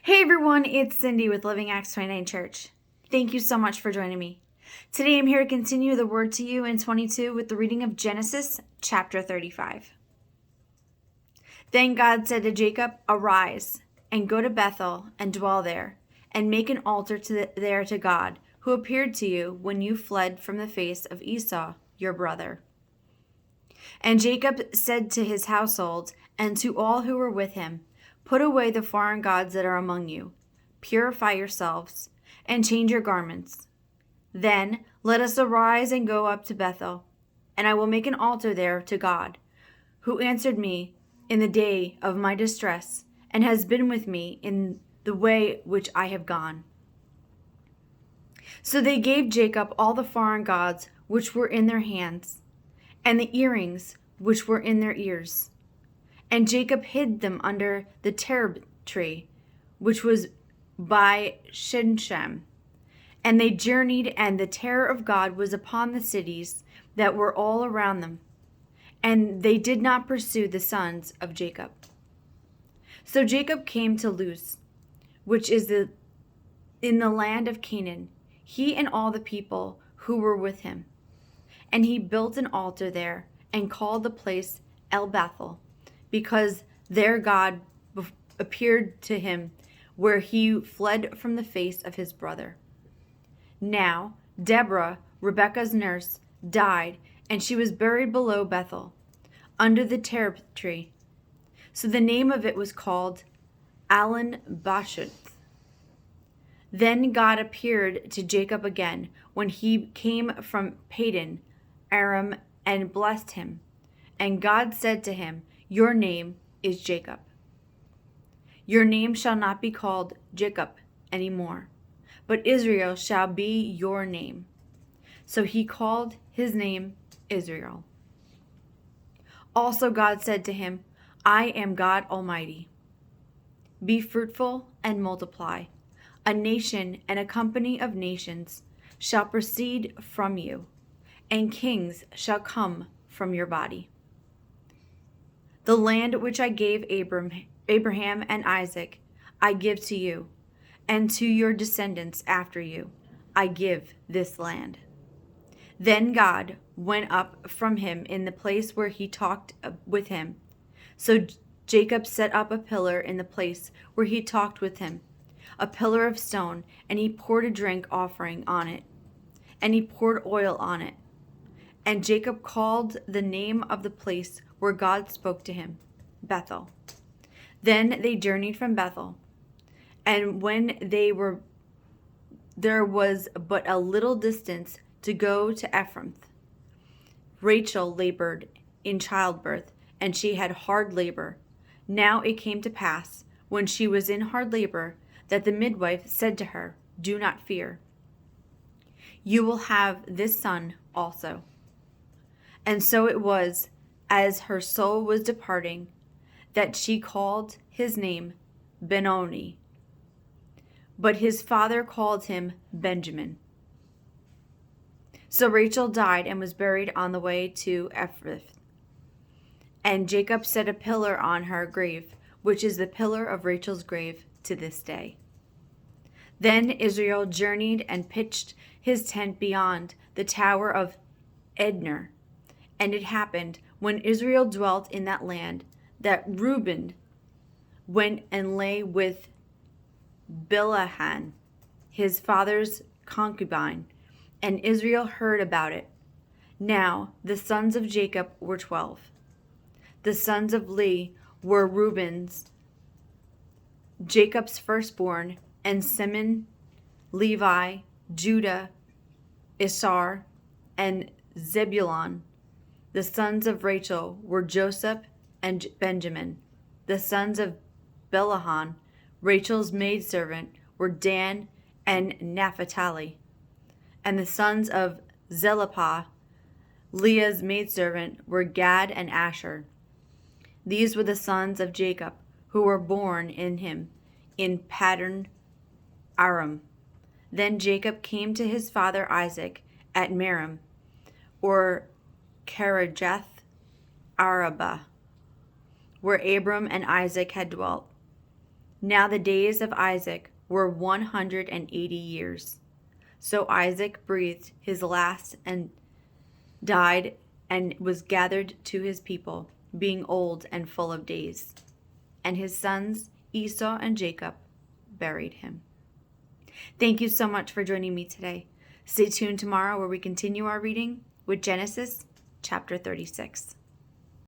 Hey everyone, it's Cindy with Living Acts 29 Church. Thank you so much for joining me. Today I'm here to continue the word to you in 22 with the reading of Genesis chapter 35. Then God said to Jacob, "Arise and go to Bethel and dwell there, and make an altar there to God, who appeared to you when you fled from the face of Esau, your brother." And Jacob said to his household and to all who were with him, "Put away the foreign gods that are among you. Purify yourselves, and change your garments. Then let us arise and go up to Bethel, and I will make an altar there to God, who answered me in the day of my distress, and has been with me in the way which I have gone." So they gave Jacob all the foreign gods which were in their hands, and the earrings which were in their ears. And Jacob hid them under the terebinth tree, which was by Shechem. And they journeyed, and the terror of God was upon the cities that were all around them. And they did not pursue the sons of Jacob. So Jacob came to Luz, which is in the land of Canaan, he and all the people who were with him. And he built an altar there, and called the place El Bethel, because there God appeared to him where he fled from the face of his brother. Now Deborah, Rebekah's nurse, died, and she was buried below Bethel, under the terebinth tree. So the name of it was called Allon Bashuth. Then God appeared to Jacob again when he came from Padan Aram, and blessed him. And God said to him, "Your name is Jacob. Your name shall not be called Jacob any more, but Israel shall be your name." So he called his name Israel. Also God said to him, "I am God Almighty. Be fruitful and multiply. A nation and a company of nations shall proceed from you, and kings shall come from your body. The land which I gave Abraham and Isaac, I give to you, and to your descendants after you, I give this land." Then God went up from him in the place where he talked with him. So Jacob set up a pillar in the place where he talked with him, a pillar of stone, and he poured a drink offering on it, and he poured oil on it. And Jacob called the name of the place where God spoke to him Bethel. Then they journeyed from Bethel, and when there was but a little distance to go to Ephraim. Rachel labored in childbirth, and she had hard labor. Now it came to pass, when she was in hard labor, that the midwife said to her, "Do not fear. You will have this son also." And so it was, as her soul was departing, that she called his name Benoni. But his father called him Benjamin. So Rachel died and was buried on the way to Ephraim. And Jacob set a pillar on her grave, which is the pillar of Rachel's grave to this day. Then Israel journeyed and pitched his tent beyond the tower of Edner. And it happened, when Israel dwelt in that land, that Reuben went and lay with Bilhah, his father's concubine, and Israel heard about it. Now the sons of Jacob were 12. The sons of Leah were Reuben's, Jacob's firstborn, and Simeon, Levi, Judah, Issachar, and Zebulun. The sons of Rachel were Joseph and Benjamin. The sons of Bilhah, Rachel's maidservant, were Dan and Naphtali. And the sons of Zilpah, Leah's maidservant, were Gad and Asher. These were the sons of Jacob, who were born in him in Padan Aram. Then Jacob came to his father Isaac at Merom, or Kirijath Arabah, where Abram and Isaac had dwelt. Now the days of Isaac were 180 years. So Isaac breathed his last and died and was gathered to his people, being old and full of days. And his sons Esau and Jacob buried him. Thank you so much for joining me today. Stay tuned tomorrow where we continue our reading with Genesis chapter 36.